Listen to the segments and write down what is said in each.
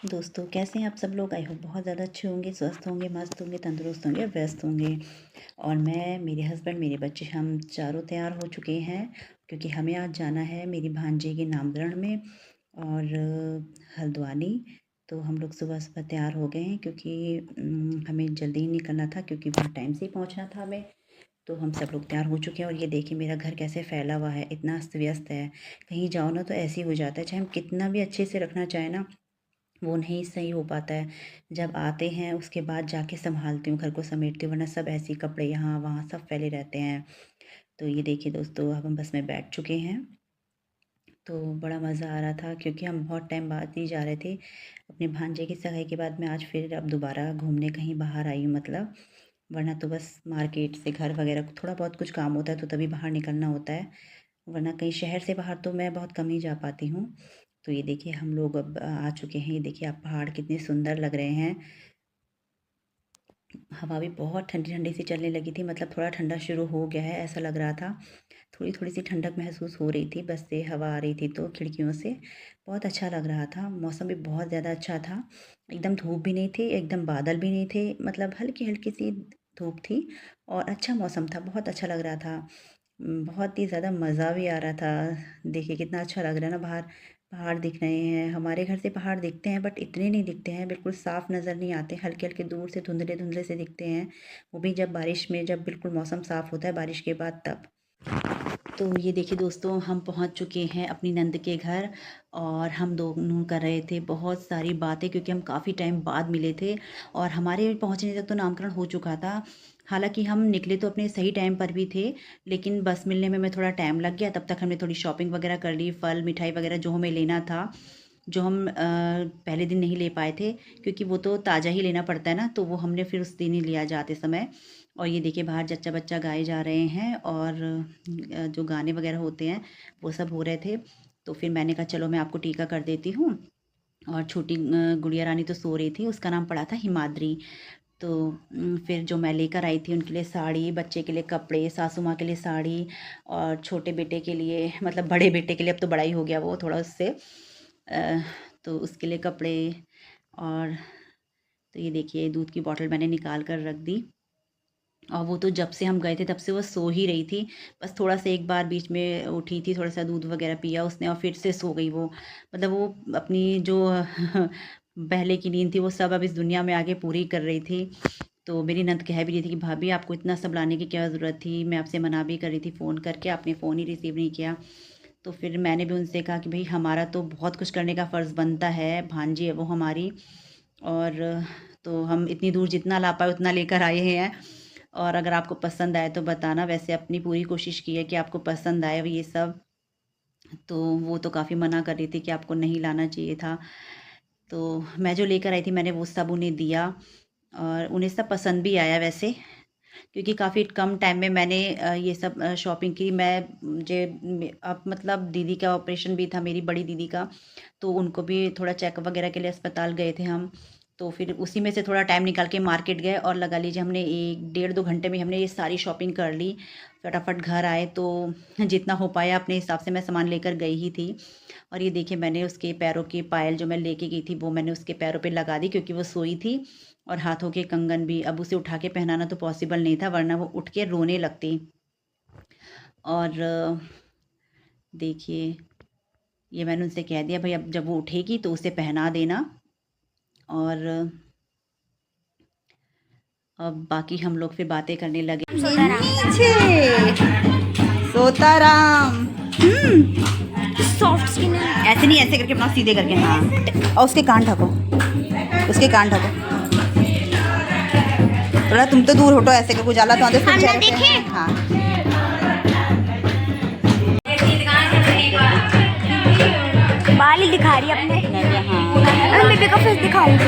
दोस्तों कैसे हैं आप सब लोग। आई होप बहुत ज़्यादा अच्छे होंगे, स्वस्थ होंगे, मस्त होंगे, तंदुरुस्त होंगे, व्यस्त होंगे। और मैं, मेरे हस्बैंड, मेरे बच्चे, हम चारों तैयार हो चुके हैं क्योंकि हमें आज जाना है मेरी भांजी के नामकरण में और हल्द्वानी। तो हम लोग सुबह सुबह तैयार हो गए हैं क्योंकि हमें जल्दी ही निकलना था क्योंकि बहुत टाइम से ही पहुंचना था हमें। तो हम सब लोग तैयार हो चुके हैं और ये देखिए मेरा घर कैसे फैला हुआ है, इतना अस्त व्यस्त है। कहीं जाओ ना तो ऐसे ही हो जाता है, चाहे हम कितना भी अच्छे से रखना चाहें ना, वो नहीं सही हो पाता है। जब आते हैं उसके बाद जाके संभालती हूँ, घर को समेटती हूँ, वरना सब ऐसे ही कपड़े यहाँ वहाँ सब फैले रहते हैं। तो ये देखिए दोस्तों, अब हम बस में बैठ चुके हैं। तो बड़ा मज़ा आ रहा था क्योंकि हम बहुत टाइम बाद ही जा रहे थे। अपने भांजे की सगाई के बाद मैं आज फिर अब दोबारा घूमने कहीं बाहर आई हूँ, मतलब वरना तो बस मार्केट से घर वगैरह थोड़ा बहुत कुछ काम होता है तो तभी बाहर निकलना होता है, वरना कहीं शहर से बाहर तो मैं बहुत कम ही जा पाती हूँ। तो ये देखिए हम लोग अब आ चुके हैं। ये देखिए आप पहाड़ कितने सुंदर लग रहे हैं। हवा भी बहुत ठंडी ठंडी सी चलने लगी थी, मतलब थोड़ा ठंडा शुरू हो गया है ऐसा लग रहा था। थोड़ी थोड़ी सी ठंडक महसूस हो रही थी, बस से हवा आ रही थी तो खिड़कियों से बहुत अच्छा लग रहा था। मौसम भी बहुत ज़्यादा अच्छा था, एकदम धूप भी नहीं थी, एकदम बादल भी नहीं थे, मतलब हल्की हल्की सी धूप थी और अच्छा मौसम था, बहुत अच्छा लग रहा था। बहुत ही ज़्यादा मज़ा भी आ रहा था। देखिए कितना अच्छा लग रहा है ना, बाहर पहाड़ दिख रहे हैं। हमारे घर से पहाड़ दिखते हैं बट इतने नहीं दिखते हैं, बिल्कुल साफ़ नज़र नहीं आते, हल्के हल्के दूर से धुंधले धुंधले से दिखते हैं। वो भी जब बारिश में, जब बिल्कुल मौसम साफ़ होता है बारिश के बाद तब। तो ये देखिए दोस्तों, हम पहुंच चुके हैं अपनी नंद के घर और हम दोनों कर रहे थे बहुत सारी बातें क्योंकि हम काफ़ी टाइम बाद मिले थे और हमारे पहुंचने तक तो नामकरण हो चुका था। हालांकि हम निकले तो अपने सही टाइम पर भी थे, लेकिन बस मिलने में थोड़ा टाइम लग गया। तब तक हमने थोड़ी शॉपिंग वगैरह कर ली, फल मिठाई वगैरह जो हमें लेना था, जो हम पहले दिन नहीं ले पाए थे क्योंकि वो तो ताज़ा ही लेना पड़ता है ना, तो वो हमने फिर उस दिन ही लिया जाते समय। और ये देखिए बाहर जच्चा बच्चा गाए जा रहे हैं और जो गाने वगैरह होते हैं वो सब हो रहे थे। तो फिर मैंने कहा चलो मैं आपको टीका कर देती हूँ। और छोटी गुड़िया रानी तो सो रही थी, उसका नाम पड़ा था हिमाद्री। तो फिर जो मैं लेकर आई थी उनके लिए साड़ी, बच्चे के लिए कपड़े, सासू माँ के लिए साड़ी और छोटे बेटे के लिए, मतलब बड़े बेटे के लिए, अब तो बड़ा ही हो गया वो थोड़ा उससे, तो उसके लिए कपड़े। और तो ये देखिए दूध की बोतल मैंने निकाल कर रख दी और वो तो जब से हम गए थे तब से वो सो ही रही थी। बस थोड़ा सा एक बार बीच में उठी थी, थोड़ा सा दूध वगैरह पिया उसने और फिर से सो गई वो। मतलब वो अपनी जो पहले की नींद थी वो सब अब इस दुनिया में आके पूरी कर रही थी। तो मेरी नंद कह भी रही थी कि भाभी आपको इतना सब लाने की क्या ज़रूरत थी, मैं आपसे मना भी कर रही थी फ़ोन करके, आपने फ़ोन ही रिसीव नहीं किया। तो फिर मैंने भी उनसे कहा कि भाई हमारा तो बहुत कुछ करने का फ़र्ज़ बनता है, भांजी है वो हमारी। और तो हम इतनी दूर जितना ला पाए उतना लेकर आए हैं। और अगर आपको पसंद आए तो बताना, वैसे अपनी पूरी कोशिश की है कि आपको पसंद आए ये सब। तो वो तो काफ़ी मना कर रही थी कि आपको नहीं लाना चाहिए था। तो मैं जो लेकर आई थी मैंने वो सब उन्हें दिया और उन्हें सब पसंद भी आया वैसे, क्योंकि काफ़ी कम टाइम में मैंने ये सब शॉपिंग की। मैं मुझे अब मतलब दीदी का ऑपरेशन भी था, मेरी बड़ी दीदी का, तो उनको भी थोड़ा चेकअप वगैरह के लिए अस्पताल गए थे हम। तो फिर उसी में से थोड़ा टाइम निकाल के मार्केट गए और लगा लीजिए हमने 1 डेढ़ 2 घंटे में हमने ये सारी शॉपिंग कर ली। फटाफट घर आए तो जितना हो पाया अपने हिसाब से मैं सामान लेकर गई ही थी। और ये देखिए मैंने उसके पैरों की पायल जो मैं लेके गई थी वो मैंने उसके पैरों पे लगा दी क्योंकि वो सोई थी। और हाथों के कंगन भी, अब उसे उठा के पहनाना तो पॉसिबल नहीं था वरना वो उठ के रोने लगती। और देखिए ये मैंने उनसे कह दिया भाई अब जब वो उठेगी तो उसे पहना देना। और अब बाकी हम लोग फिर बातें करने लगे। सोताराम सॉफ्ट स्किन है। ऐसे नहीं, ऐसे करके अपना सीधे करके, हाँ। और उसके कान ढको, उसके कान ढको थोड़ा, तुम तो दूर हटो, ऐसे करके उजाला तो आधे फूट जाएगा। हाँ बाल ही दिखा रही है अपने। हाँ मैं बेबी का फेस दिखाऊंगी।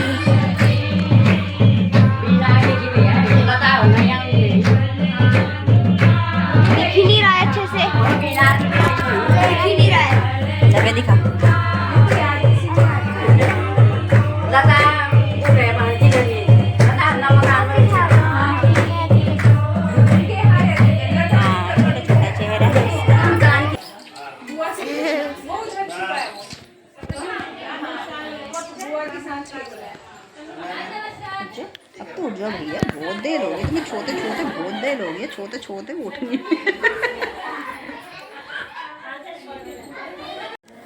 दिख ही नहीं रहा है अच्छे से, दिख ही नहीं रहा है। जब दिखा अच्छा, अब तो उठ जाओ भैया, बहुत देर हो गई, तुम्हें छोटे छोटे बहुत देर हो गई, छोटे छोटे उठ नहीं।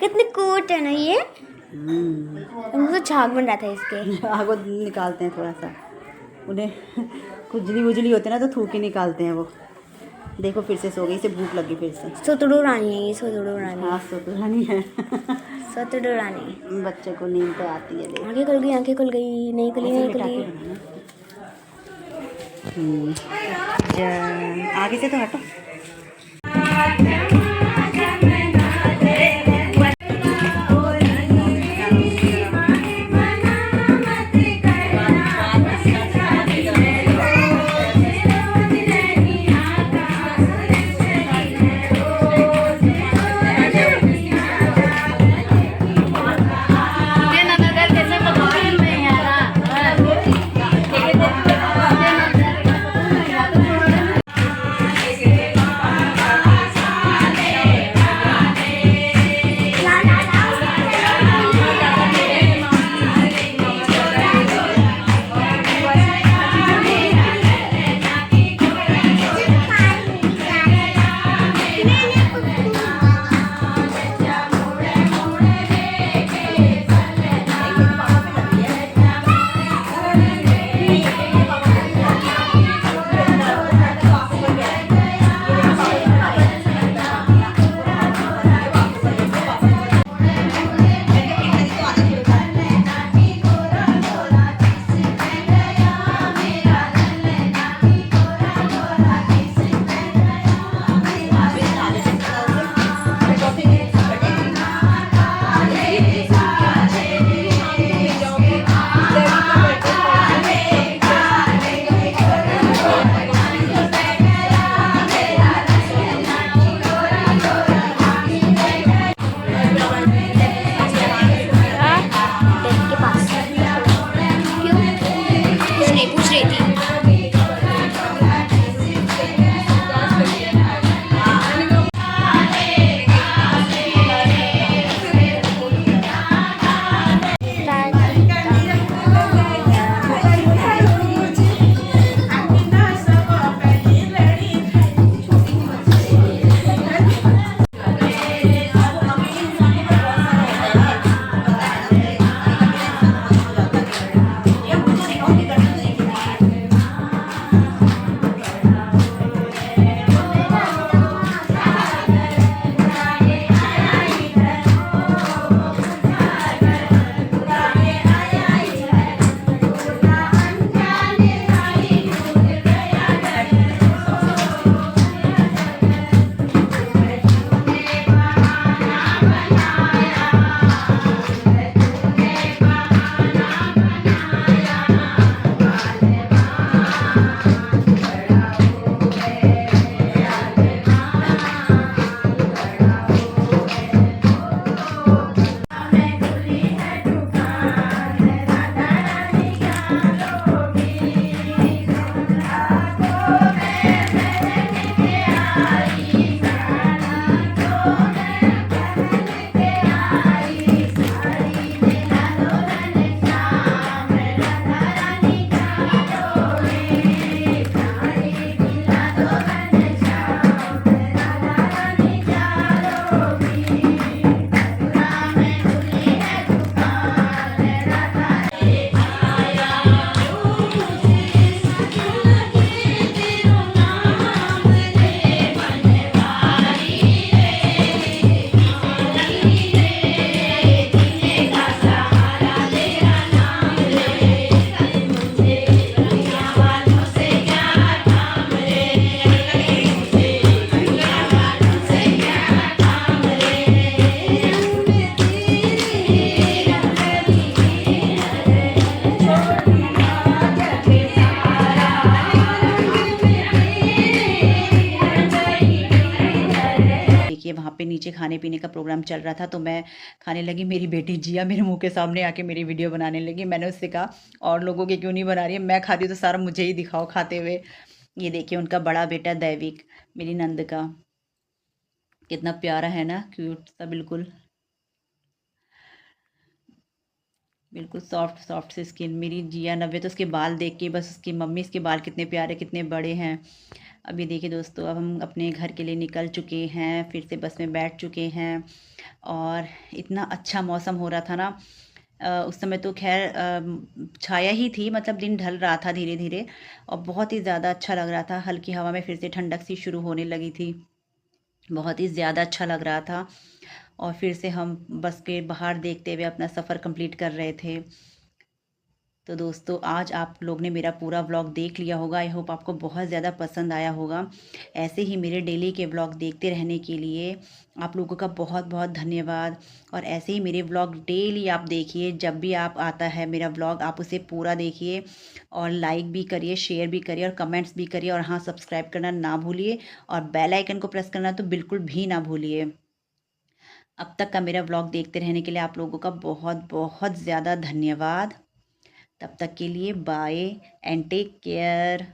कितने क्यूट है ना ये। मुझे झाग बन रहा था इसके। आगो निकालते हैं थोड़ा सा, उन्हें खुजली वुजली होते ना तो थूक ही निकालते हैं वो। देखो फिर से सो गई, इसे भूख लगी फिर से। सोतुड़ू रानी है ये, सोतुड़ू रानी। हाँ सोतुरानी है। सोतुड़ू रानी। बच्चे को नींद तो आती है। देख आंखें खुल गई, आंखें खुल गई, नहीं खुली, नहीं खुली। आगे से तो हटो। वहाँ पे नीचे खाने पीने का प्रोग्राम चल रहा था तो मैं खाने लगी। मेरी बेटी जिया मेरे मुंह के सामने आके मेरी वीडियो बनाने लगी। मैंने उससे कहा और लोगों के क्यों नहीं बना रही है, मैं खाती हूँ तो सारा मुझे ही दिखाओ खाते हुए। ये देखिए उनका बड़ा बेटा दैविक, मेरी नंद का, कितना प्यारा है ना, क्यूट सा बिल्कुल। बिल्कुल सॉफ्ट सॉफ्ट सी स्किन। मेरी जिया नव्या तो उसके बाल देख के बस, उसकी मम्मी इसके बाल कितने प्यारे कितने बड़े हैं। अभी देखिए दोस्तों, अब हम अपने घर के लिए निकल चुके हैं, फिर से बस में बैठ चुके हैं। और इतना अच्छा मौसम हो रहा था ना, उस समय तो खैर छाया ही थी, मतलब दिन ढल रहा था धीरे धीरे। और बहुत ही ज़्यादा अच्छा लग रहा था, हल्की हवा में फिर से ठंडक सी शुरू होने लगी थी। बहुत ही ज़्यादा अच्छा लग रहा था। और फिर से हम बस के बाहर देखते हुए अपना सफ़र कंप्लीट कर रहे थे। तो दोस्तों, आज आप लोग ने मेरा पूरा व्लॉग देख लिया होगा। आई होप आपको बहुत ज़्यादा पसंद आया होगा। ऐसे ही मेरे डेली के व्लॉग देखते रहने के लिए आप लोगों का बहुत बहुत धन्यवाद। और ऐसे ही मेरे व्लॉग डेली आप देखिए, जब भी आप आता है मेरा व्लॉग आप उसे पूरा देखिए। और लाइक भी करिए, शेयर भी करिए और कमेंट्स भी करिए। और हाँ, सब्सक्राइब करना ना भूलिए और बेल आइकन को प्रेस करना तो बिल्कुल भी ना भूलिए। अब तक का मेरा व्लॉग देखते रहने के लिए आप लोगों का बहुत बहुत ज़्यादा धन्यवाद। तब तक के लिए बाय एंड टेक केयर।